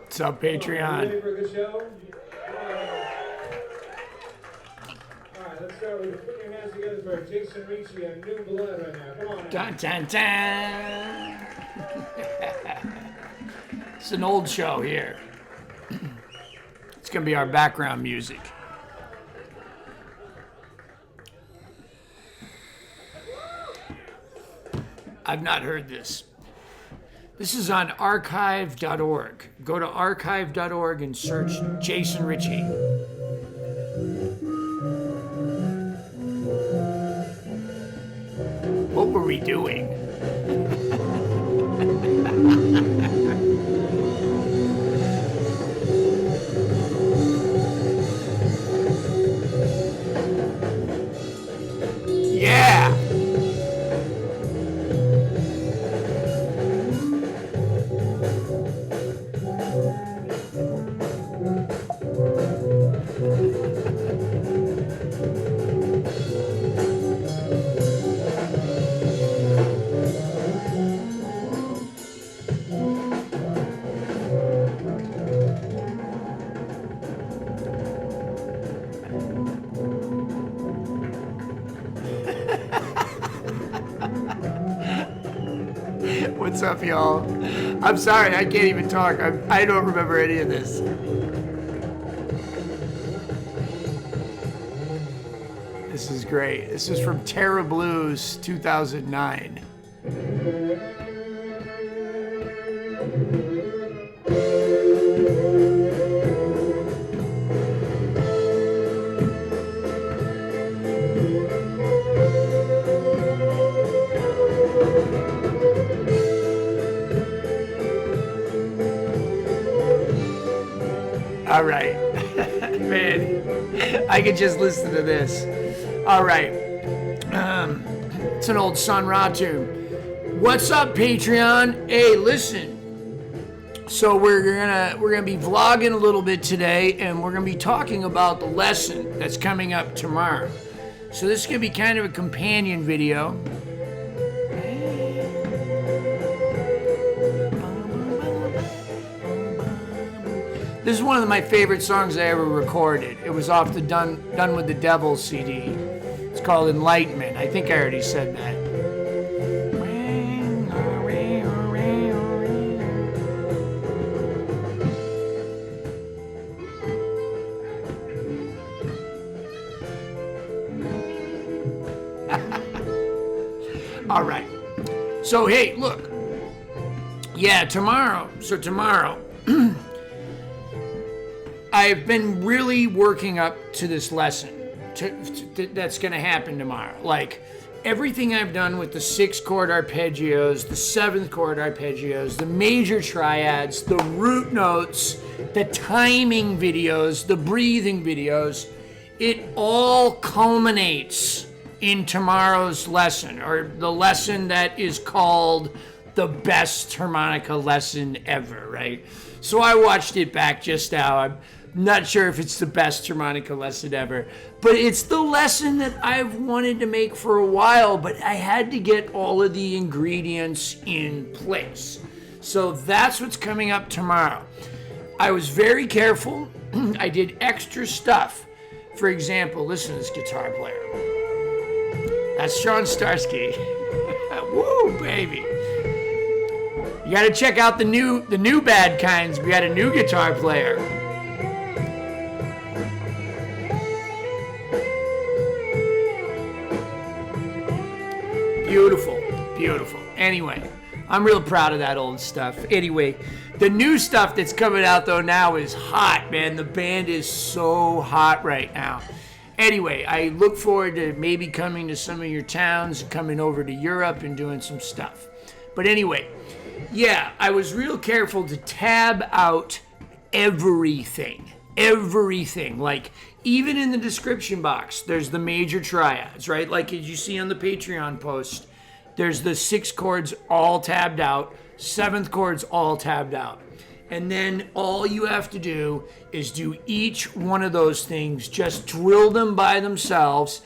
What's up, Patreon? Ready for the show? All right, let's start with put your hands together for Jason Ricci and New Blood right now. Come on. Dun, dun, dun. It's an old show here. It's going to be our background music. I've not heard this. This is on archive.org. Go to archive.org and search Jason Ricci. What were we doing? Yeah! What's up, y'all? I'm sorry, I can't even talk. I don't remember any of this. This is great. This is from Terra Blues 2009. All right. Man, I could just listen to this. All right. It's an old Sun Ra tune. What's up, Patreon? Hey, listen. So we're gonna be vlogging a little bit today, and we're gonna be talking about the lesson that's coming up tomorrow. So this is gonna be kind of a companion video. This is one of my favorite songs I ever recorded. It was off the Done with the Devil CD. It's called Enlightenment. I think I already said that. All right. So, hey, look. Yeah, tomorrow. I've been really working up to this lesson that's going to happen tomorrow. Like, everything I've done with the 6-chord arpeggios, the 7th-chord arpeggios, the major triads, the root notes, the timing videos, the breathing videos, it all culminates in tomorrow's lesson, or the lesson that is called the best harmonica lesson ever, right? So I watched it back just now. I'm not sure if it's the best harmonica lesson ever, but it's the lesson that I've wanted to make for a while, but I had to get all of the ingredients in place. So that's what's coming up tomorrow. I was very careful. I did extra stuff. For example, listen to this guitar player. That's Sean Starsky. Woo, baby. You gotta check out the new bad kinds. We got a new guitar player. Beautiful, beautiful. Anyway, I'm real proud of that old stuff. Anyway, the new stuff that's coming out though now is hot, man. The band is so hot right now. Anyway, I look forward to maybe coming to some of your towns, coming over to Europe and doing some stuff. But anyway, yeah, I was real careful to tab out everything. Like, even in the description box, there's the major triads, right? Like as you see on the Patreon post, there's the 6 chords all tabbed out, 7th chords all tabbed out. And then all you have to do is do each one of those things, just drill them by themselves,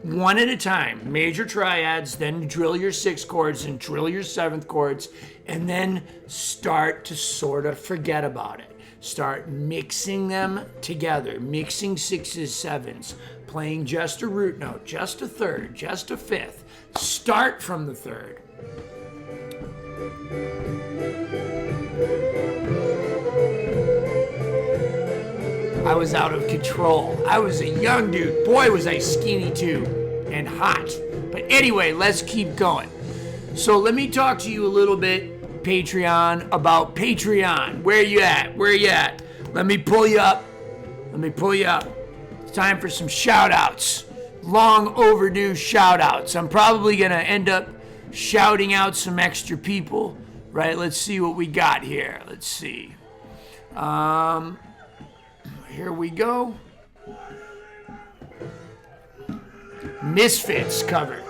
one at a time. Major triads, then drill your 6 chords and drill your 7th chords, and then start to sort of forget about it. Start mixing them together, mixing 6s, 7s, playing just a root note, just a 3rd, just a 5th. Start from the 3rd. I was out of control. I was a young dude. Boy, was I skinny too, and hot. But anyway, let's keep going. So let me talk to you a little bit, Patreon, about Patreon. Where you at? Where you at? Let me pull you up. Let me pull you up. It's time for some shout-outs. Long overdue shout-outs. I'm probably going to end up shouting out some extra people, right? Let's see what we got here. Let's see. Here we go. Misfits covered.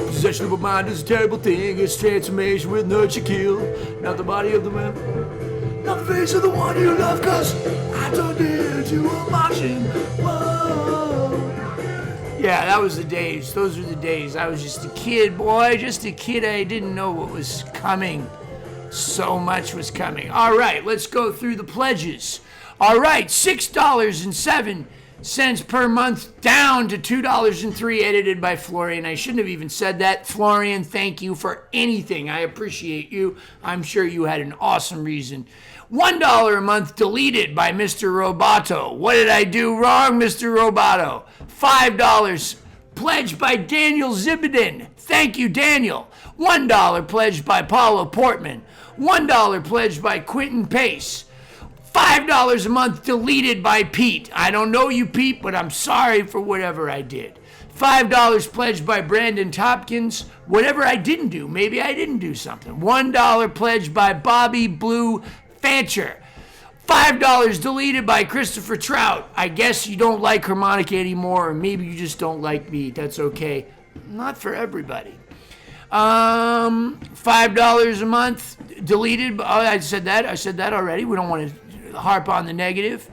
Possession of a mind is a terrible thing. It's transformation with nurture kill. Not the body of the man, not the face of the one you love, cause I turned into a Martian. Whoa. Yeah, that was the days. Those were the days. I was just a kid, boy. Just a kid. I didn't know what was coming. So much was coming. All right, let's go through the pledges. All right, $6.07 per month, down to $2.03, edited by Florian. I shouldn't have even said that. Florian, thank you for anything. I appreciate you. I'm sure you had an awesome reason. $1 a month, deleted by Mr. Roboto. What did I do wrong, Mr. Roboto? $5 pledged by Daniel Zibidin. Thank you, Daniel. $1 pledged by Paulo Portman. $1 pledged by Quentin Pace. $5 a month deleted by Pete. I don't know you, Pete, but I'm sorry for whatever I did. $5 pledged by Brandon Topkins. Whatever I didn't do, maybe I didn't do something. $1 pledged by Bobby Blue Fancher. $5 deleted by Christopher Trout. I guess you don't like harmonica anymore, or maybe you just don't like me. That's okay. Not for everybody. $5 a month deleted. Oh, I said that already. We don't want to harp on the negative.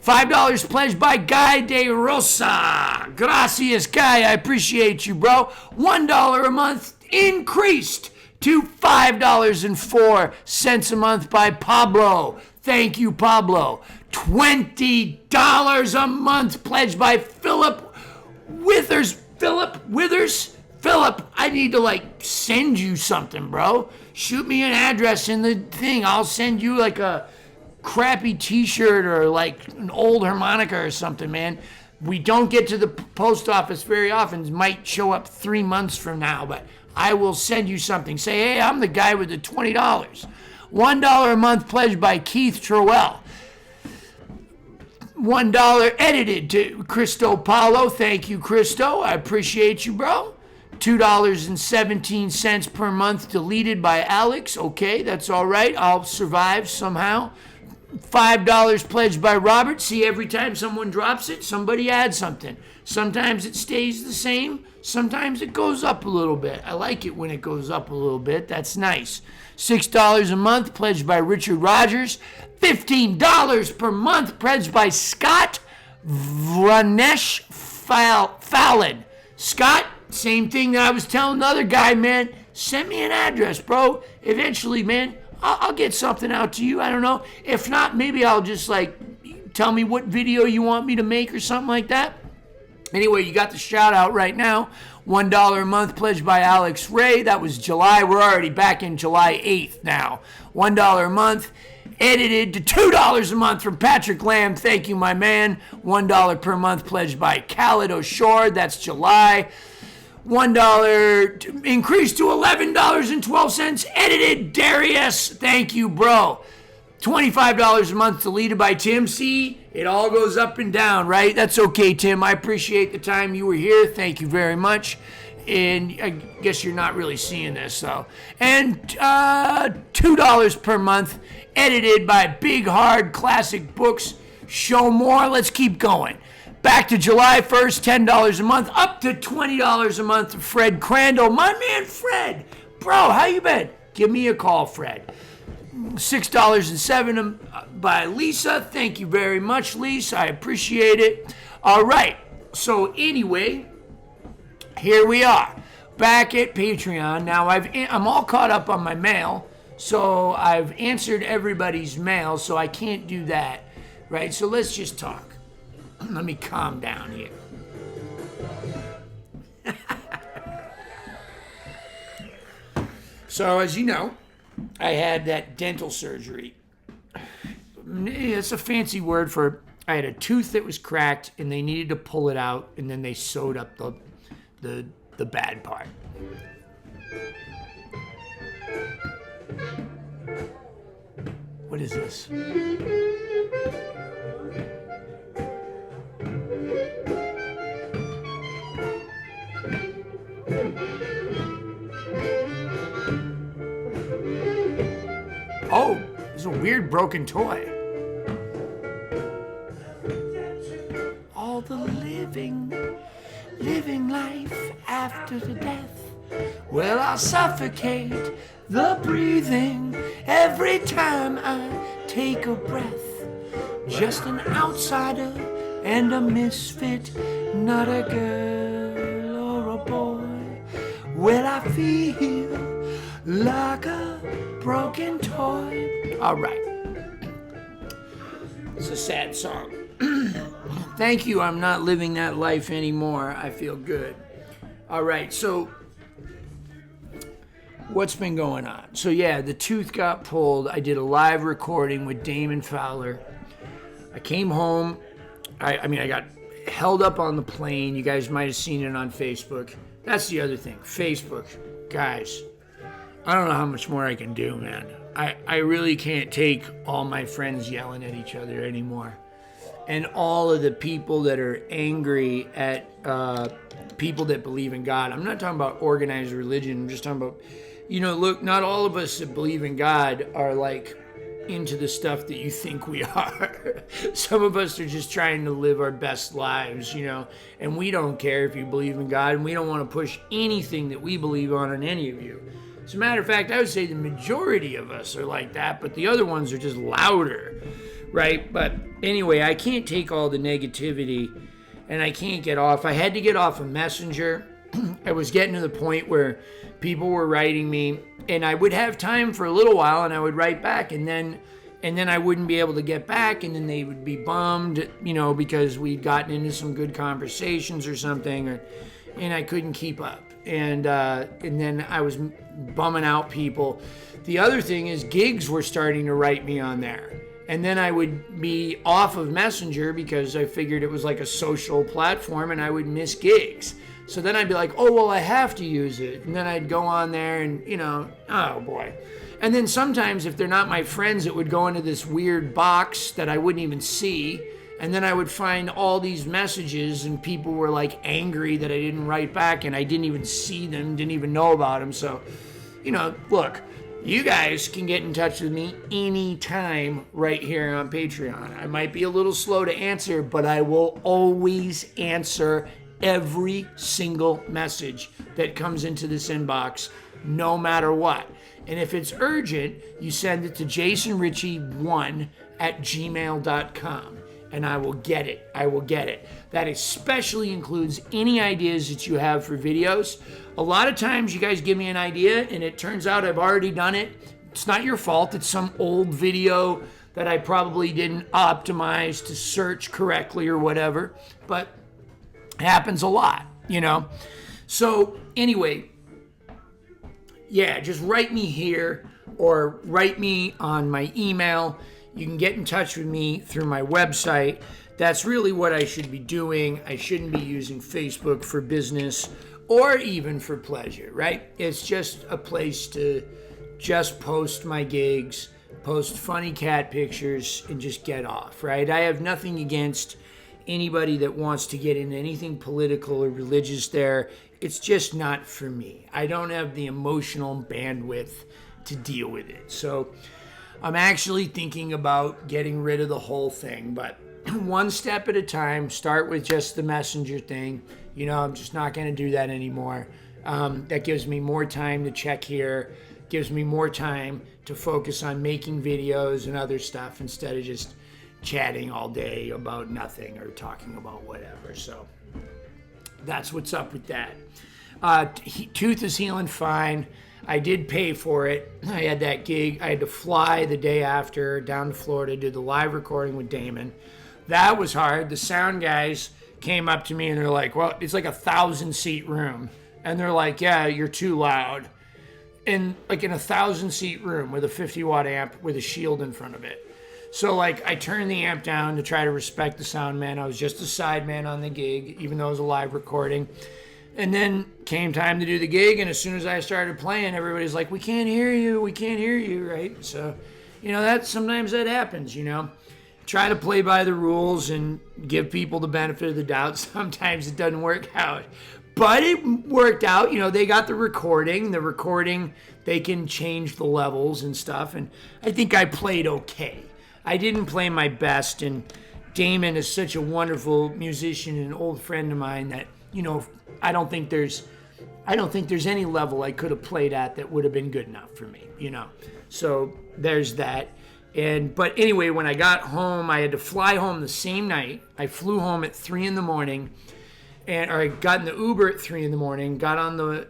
$5 pledged by Guy De Rosa. Gracias, Guy. I appreciate you, bro. $1 a month increased to $5.04 a month by Pablo. Thank you, Pablo. $20 a month pledged by Philip Withers. Philip, I need to send you something, bro. Shoot me an address in the thing. I'll send you a crappy t-shirt or an old harmonica or something, man. We don't get to the post office very often. It might show up 3 months from now, but I will send you something. Say, hey, I'm the guy with the $20. $1 a month pledged by Keith Trowell. $1 edited to Cristo Paulo. Thank you, Cristo. I appreciate you, bro. $2.17 per month deleted by Alex. Okay, that's all right. I'll survive somehow. $5 pledged by Robert. See, every time someone drops it, somebody adds something. Sometimes it stays the same. Sometimes it goes up a little bit. I like it when it goes up a little bit. That's nice. $6 a month pledged by Richard Rogers. $15 per month pledged by Scott Vranesh Fallon. Scott, same thing that I was telling the other guy, man. Send me an address, bro. Eventually, man, I'll get something out to you. I don't know. If not, maybe I'll just tell me what video you want me to make or something like that. Anyway, you got the shout out right now. $1 a month pledged by Alex Ray. That was July. We're already back in July 8th now. $1 a month. Edited to $2 a month from Patrick Lamb. Thank you, my man. $1 per month pledged by Khaled O'Shore. That's July. $1 increased to $11.12. Edited Darius. Thank you, bro. $25 a month deleted by Tim. See, it all goes up and down, right? That's okay, Tim. I appreciate the time you were here. Thank you very much. And I guess you're not really seeing this, though. And $2 per month, edited by Big Hard Classic Books. Show more. Let's keep going. Back to July 1st, $10 a month, up to $20 a month. Fred Crandall. My man, Fred. Bro, how you been? give me a call, Fred. $6.07 by Lisa. Thank you very much, Lisa. I appreciate it. All right. So anyway, here we are back at Patreon. Now I'm all caught up on my mail, so I've answered everybody's mail, so I can't do that, right? So let's just talk. Let me calm down here. So as you know, I had that dental surgery. It's a fancy word for I had a tooth that was cracked and they needed to pull it out, and then they sewed up the bad part. What is this? Oh, there's a weird broken toy. All the living life after the death. Well, I'll suffocate the breathing every time I take a breath. Just an outsider and a misfit, not a girl or a boy. Well, I feel like a broken toy. All right. It's a sad song. Thank you. I'm not living that life anymore. I feel good. All right. So what's been going on? So yeah, the tooth got pulled. I did a live recording with Damon Fowler. I came home. I mean, I got held up on the plane. You guys might have seen it on Facebook. That's the other thing. Facebook. Guys, I don't know how much more I can do, man. I really can't take all my friends yelling at each other anymore. And all of the people that are angry at people that believe in God. I'm not talking about organized religion. I'm just talking about, look, not all of us that believe in God are like into the stuff that you think we are. Some of us are just trying to live our best lives, and we don't care if you believe in God, and we don't want to push anything that we believe on any of you. As a matter of fact, I would say the majority of us are like that, but the other ones are just louder, right? But anyway, I can't take all the negativity, and I can't get off. I had to get off of Messenger. I was getting to the point where people were writing me, and I would have time for a little while, and I would write back, and then I wouldn't be able to get back, and then they would be bummed, because we'd gotten into some good conversations or something, and I couldn't keep up. And then I was bumming out people. The other thing is gigs were starting to write me on there. And then I would be off of Messenger because I figured it was like a social platform and I would miss gigs. So then I'd be like, oh, well, I have to use it. And then I'd go on there and, oh boy. And then sometimes if they're not my friends, it would go into this weird box that I wouldn't even see. And then I would find all these messages and people were like angry that I didn't write back and I didn't even see them, didn't even know about them. So, look, you guys can get in touch with me anytime right here on Patreon. I might be a little slow to answer, but I will always answer every single message that comes into this inbox, no matter what. And if it's urgent, you send it to jasonritchie1@gmail.com. And I will get it. I will get it. That especially includes any ideas that you have for videos. A lot of times you guys give me an idea and it turns out I've already done it. It's not your fault. It's some old video that I probably didn't optimize to search correctly or whatever. But it happens a lot, So anyway, yeah, just write me here or write me on my email. You can get in touch with me through my website. That's really what I should be doing. I shouldn't be using Facebook for business or even for pleasure, right? It's just a place to just post my gigs, post funny cat pictures, and just get off, right? I have nothing against anybody that wants to get into anything political or religious there. It's just not for me. I don't have the emotional bandwidth to deal with it. So I'm actually thinking about getting rid of the whole thing, but one step at a time. Start with just the Messenger thing. I'm just not going to do that anymore. That gives me more time to check here, gives me more time to focus on making videos and other stuff instead of just chatting all day about nothing or talking about whatever. So that's what's up with that. Tooth is healing fine. I did pay for it. I had that gig. I had to fly the day after down to Florida, did the live recording with Damon. That was hard. The sound guys came up to me and they're like, well, it's like a 1,000-seat room. And they're like, yeah, you're too loud. And like in a 1,000-seat room with a 50-watt amp with a shield in front of it. So like I turned the amp down to try to respect the sound man. I was just a sideman on the gig, even though it was a live recording. And then came time to do the gig, and as soon as I started playing, everybody's like, we can't hear you, right? So, sometimes that happens, Try to play by the rules and give people the benefit of the doubt. Sometimes it doesn't work out. But it worked out, they got the recording. The recording, they can change the levels and stuff, and I think I played okay. I didn't play my best, and Damon is such a wonderful musician and an old friend of mine that, I don't think there's any level I could have played at that would have been good enough for me, So there's that. But anyway, when I got home, I had to fly home the same night. I flew home at 3 a.m. I got in the Uber at 3 a.m. Got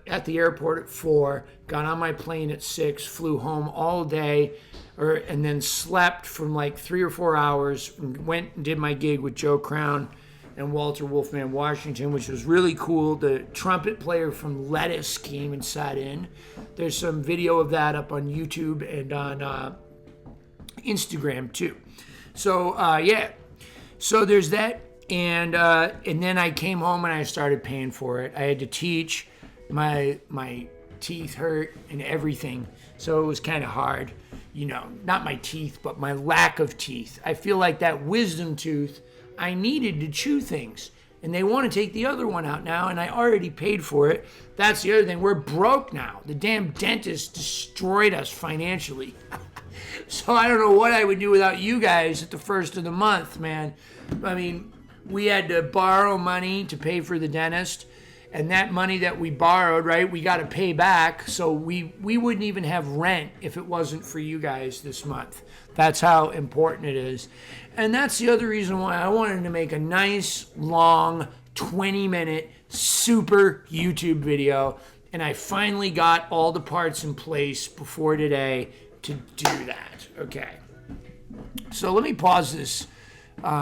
at the airport at 4. Got on my plane at 6. Flew home all day, and then slept from like 3 or 4 hours. Went and did my gig with Joe Crown and Walter Wolfman Washington, which was really cool. The trumpet player from Lettuce came and sat in. There's some video of that up on YouTube and on Instagram too. So so there's that, and then I came home and I started paying for it. I had to teach. My teeth hurt and everything, so it was kind of hard. Not my teeth, but my lack of teeth. I feel like that wisdom tooth, I needed to chew things, and they want to take the other one out now, and I already paid for it. That's the other thing. We're broke now. The damn dentist destroyed us financially. So I don't know what I would do without you guys at the first of the month, man. I mean, we had to borrow money to pay for the dentist, and that money that we borrowed, right, we got to pay back. So we wouldn't even have rent if it wasn't for you guys this month. That's how important it is. And that's the other reason why I wanted to make a nice, long, 20-minute, super YouTube video. And I finally got all the parts in place before today to do that. Okay. So let me pause this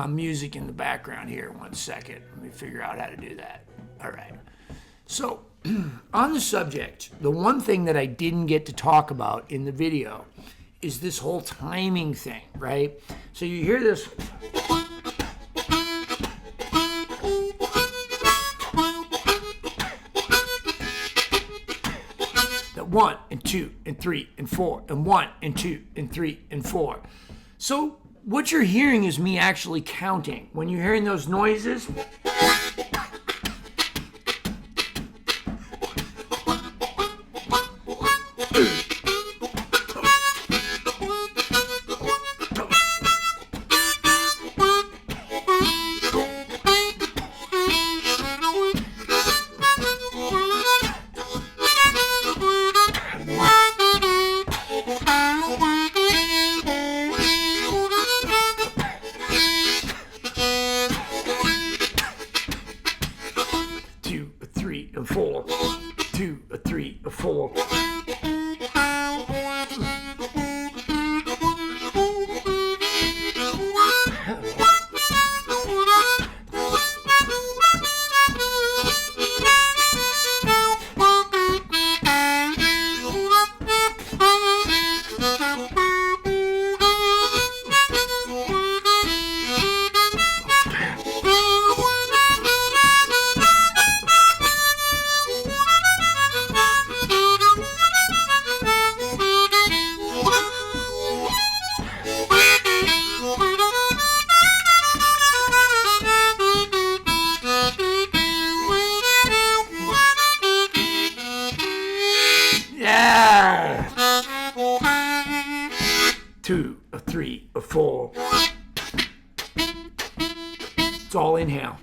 music in the background here 1 second. Let me figure out how to do that. All right. So on the subject, the one thing that I didn't get to talk about in the video is this whole timing thing, right? So you hear this. The 1 and 2 and 3 and 4 and 1 and 2 and 3 and 4. So what you're hearing is me actually counting. When you're hearing those noises, It's all inhale.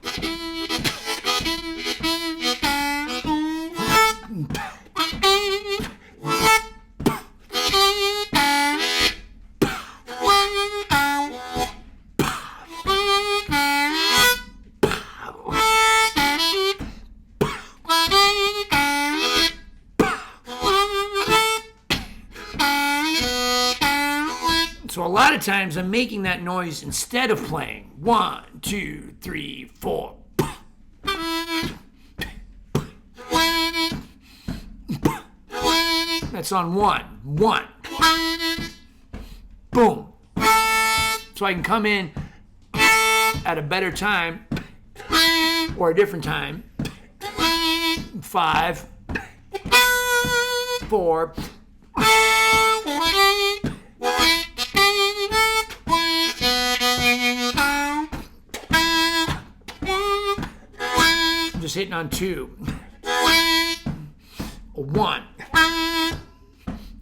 lot of times I'm making that noise instead of playing 1, 2, 3, 4. That's on 1. 1. Boom. So I can come in at a better time or a different time. 5, 4. I'm just hitting on 2. 1.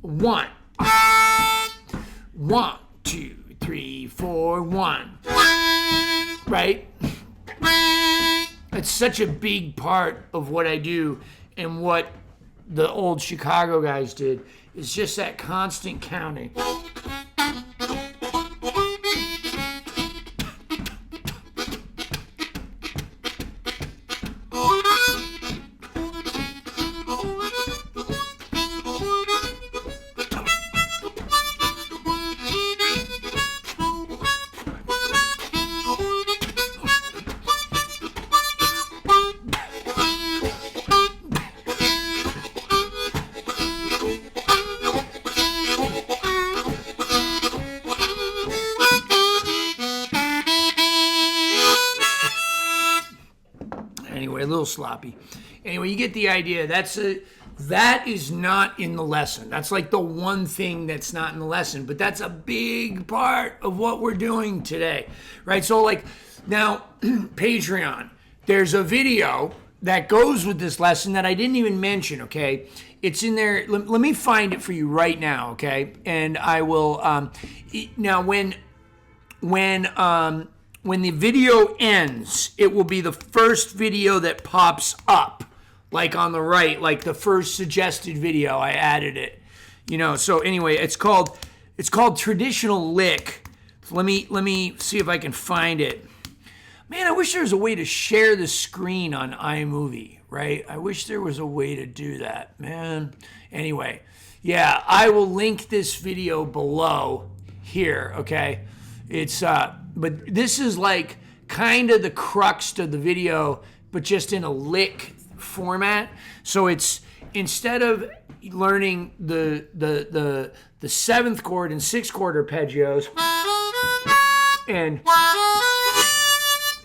1. 1, 2, 3, 4, 1. Right? It's such a big part of what I do and what the old Chicago guys did. It's just that constant counting. Anyway, a little sloppy. Anyway, you get the idea. That is not in the lesson. That's like the one thing that's not in the lesson, but that's a big part of what we're doing today, right? So like now, Patreon, there's a video that goes with this lesson that I didn't even mention, okay? It's in there. Let me find it for you right now, okay? And I will, now when the video ends, it will be the first video that pops up, like on the right, like the first suggested video. I added it, So anyway, it's called Traditional Lick. So let me see if I can find it. Man, I wish there was a way to share the screen on iMovie, right? I wish there was a way to do that, man. Anyway, yeah, I will link this video below here, okay? It's but this is like kind of the crux of the video, but just in a lick format. So it's instead of learning the 7th chord and 6th chord arpeggios, and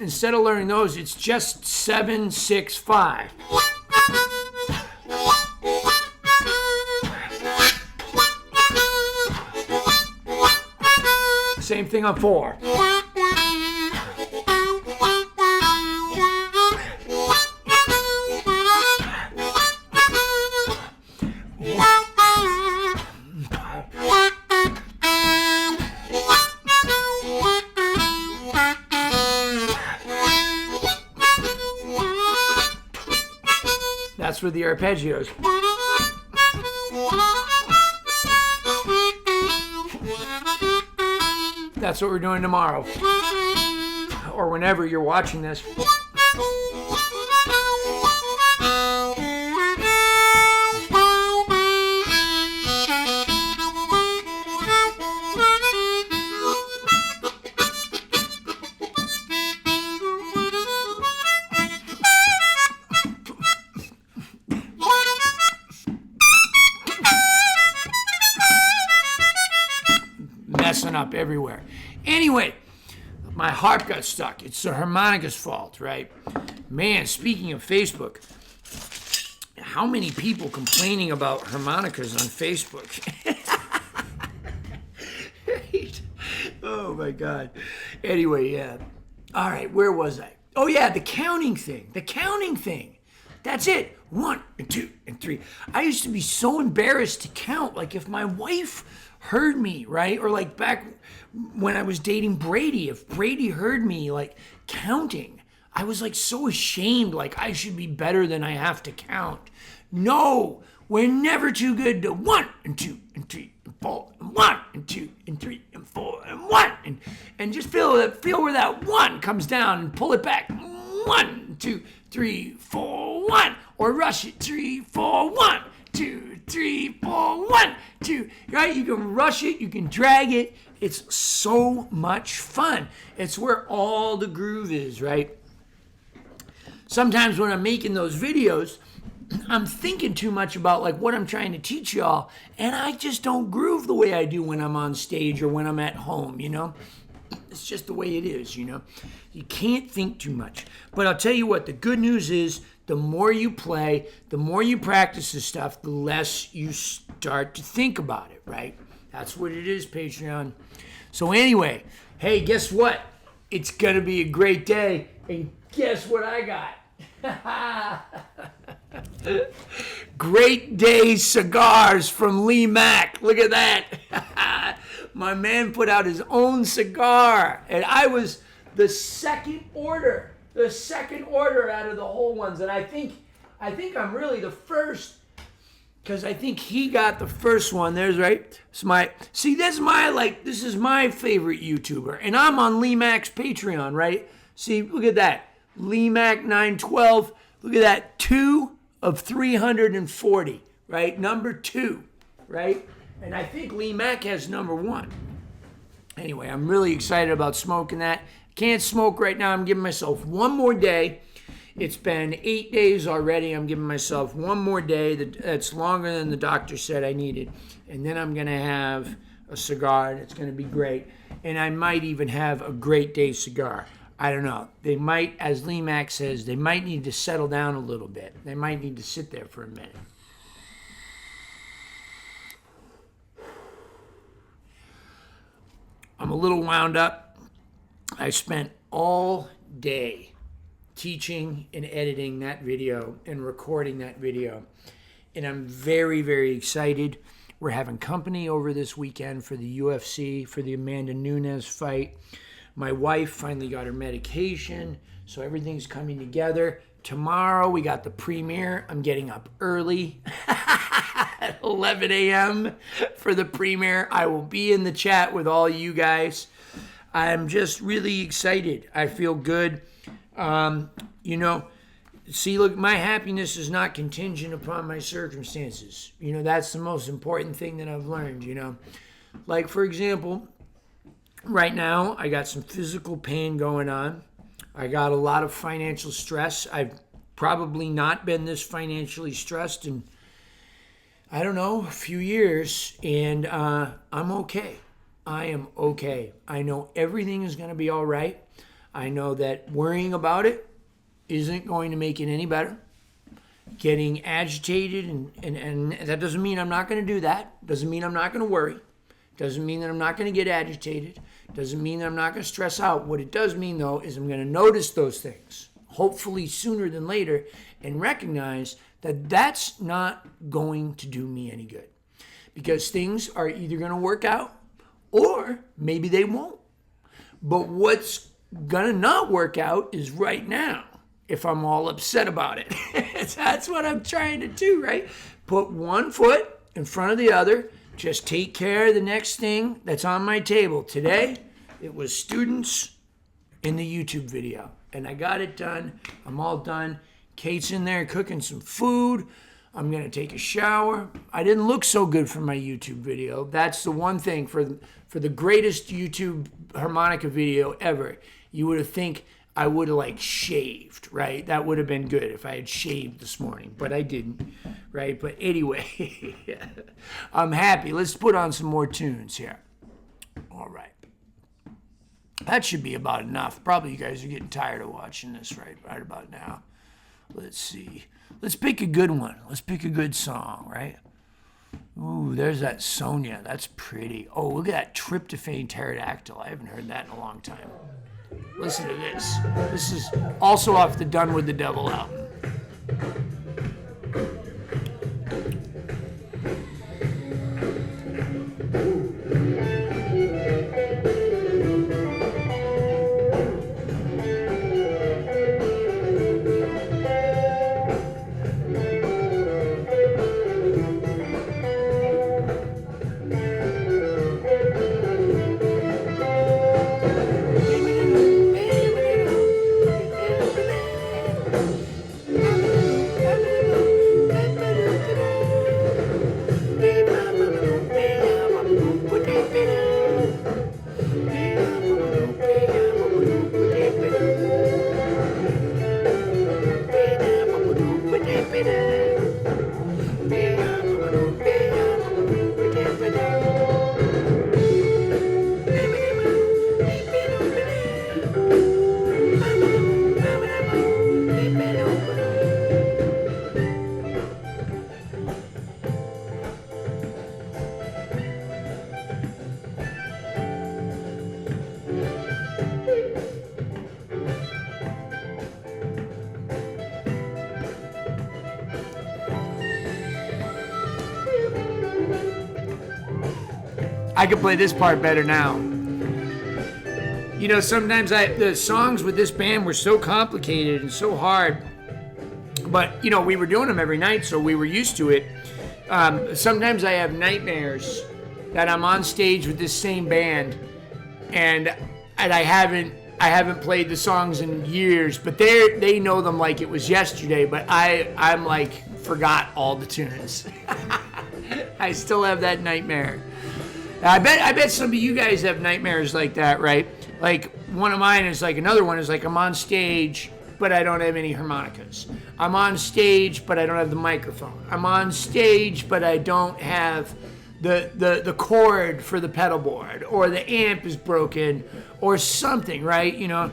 instead of learning those, it's just 7, 6, 5. Same thing on 4. That's for the arpeggios. That's what we're doing tomorrow. Or whenever you're watching this. Messing up everywhere. Anyway, my harp got stuck. It's the harmonica's fault, right? Man, speaking of Facebook, how many people complaining about harmonicas on Facebook? Oh my God. Anyway, yeah. All right, where was I? Oh yeah, the counting thing. The counting thing. That's it. 1 and 2 and 3. I used to be so embarrassed to count. Like if my wife heard me, right? Or like back when I was dating Brady, if Brady heard me like counting, I was like so ashamed, like I should be better than I have to count. No, we're never too good to 1 and 2 and 3 and 4 and 1 and 2 and 3 and 4 and 1 and just feel where that 1 comes down and pull it back. 1, 2, 3, 4, 1, or rush it 3, 4, 1, 2, 3, 4, 1, 2. Right? You can rush it, you can drag it, It's so much fun. It's where all the groove is, right? Sometimes when I'm making those videos, I'm thinking too much about like what I'm trying to teach y'all, and I just don't groove the way I do when I'm on stage or when I'm at home, you know? It's just the way it is, you know? You can't think too much. But I'll tell you what, the good news is the more you play, the more you practice this stuff, the less you start to think about it, right? That's what it is, Patreon. So anyway, hey, guess what? It's going to be a great day. And guess what I got? Great Day cigars from Lee Mack. Look at that. My man put out his own cigar. And I was the second order out of the whole ones. And I think I'm really the first, because I think he got the first one. There's right. This is my favorite YouTuber. And I'm on Lee Mack's Patreon, right? See, look at that. Lee Mack 912. Look at that. 2 of 340, right? Number 2, right? And I think Lee Mack has number 1. Anyway, I'm really excited about smoking that. Can't smoke right now. I'm giving myself one more day. It's been 8 days already. I'm giving myself one more day. That's longer than the doctor said I needed. And then I'm going to have a cigar, and it's going to be great. And I might even have a Great Day cigar. I don't know. They might, as Lee Mack says, they might need to settle down a little bit. They might need to sit there for a minute. I'm a little wound up. I spent all day teaching and editing that video and recording that video. And I'm very, very excited. We're having company over this weekend for the UFC, for the Amanda Nunes fight. My wife finally got her medication, so everything's coming together. Tomorrow we got the premiere. I'm getting up early at 11 a.m. for the premiere. I will be in the chat with all you guys. I'm just really excited. I feel good. Look, my happiness is not contingent upon my circumstances. That's the most important thing that I've learned, Like, for example, right now, I got some physical pain going on. I got a lot of financial stress. I've probably not been this financially stressed in, I don't know, a few years. And I'm okay. I am okay. I know everything is going to be all right. I know that worrying about it isn't going to make it any better. Getting agitated, and that doesn't mean I'm not going to do that. Doesn't mean I'm not going to worry. Doesn't mean that I'm not going to get agitated. Doesn't mean that I'm not going to stress out. What it does mean, though, is I'm going to notice those things, hopefully sooner than later, and recognize that that's not going to do me any good. Because things are either going to work out or maybe they won't. But what's going to not work out is right now, if I'm all upset about it. That's what I'm trying to do, right? Put one foot in front of the other. Just take care of the next thing that's on my table. Today, it was students in the YouTube video. And I got it done. I'm all done. Kate's in there cooking some food. I'm going to take a shower. I didn't look so good for my YouTube video. That's the one thing for the greatest YouTube harmonica video ever. You would have think I would have shaved, right? That would have been good if I had shaved this morning, but I didn't, right? But anyway, I'm happy. Let's put on some more tunes here. All right. That should be about enough. Probably you guys are getting tired of watching this right about now. Let's see. Let's pick a good one. Let's pick a good song, right? Ooh, there's that Sonia. That's pretty. Oh, look at that Tryptophan Pterodactyl. I haven't heard that in a long time. Listen to this. This is also off the Done with the Devil album. I could play this part better now. You know, sometimes the songs with this band were so complicated and so hard, but, you know, we were doing them every night, so we were used to it. Sometimes I have nightmares that I'm on stage with this same band, and I haven't played the songs in years, but they know them like it was yesterday, but I'm like forgot all the tunes. I still have that nightmare. I bet some of you guys have nightmares like that, right? Like one of mine is like, another one is like, I'm on stage, but I don't have any harmonicas. I'm on stage, but I don't have the microphone. I'm on stage, but I don't have the cord for the pedal board, or the amp is broken, or something, right? You know,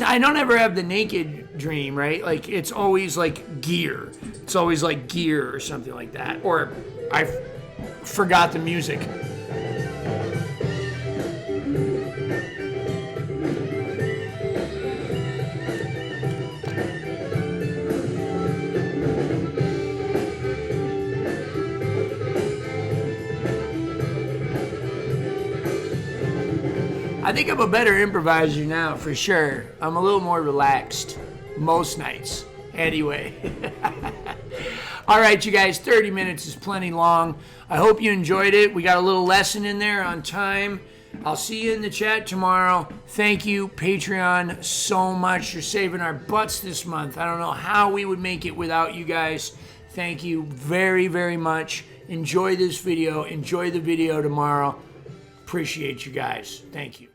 I don't ever have the naked dream, right? Like, it's always like gear. It's always like gear or something like that. Or I forgot the music. I think I'm a better improviser now, for sure. I'm a little more relaxed most nights. Anyway. All right, you guys, 30 minutes is plenty long. I hope you enjoyed it. We got a little lesson in there on time. I'll see you in the chat tomorrow. Thank you, Patreon, so much. You're saving our butts this month. I don't know how we would make it without you guys. Thank you very, very much. Enjoy this video. Enjoy the video tomorrow. Appreciate you guys. Thank you.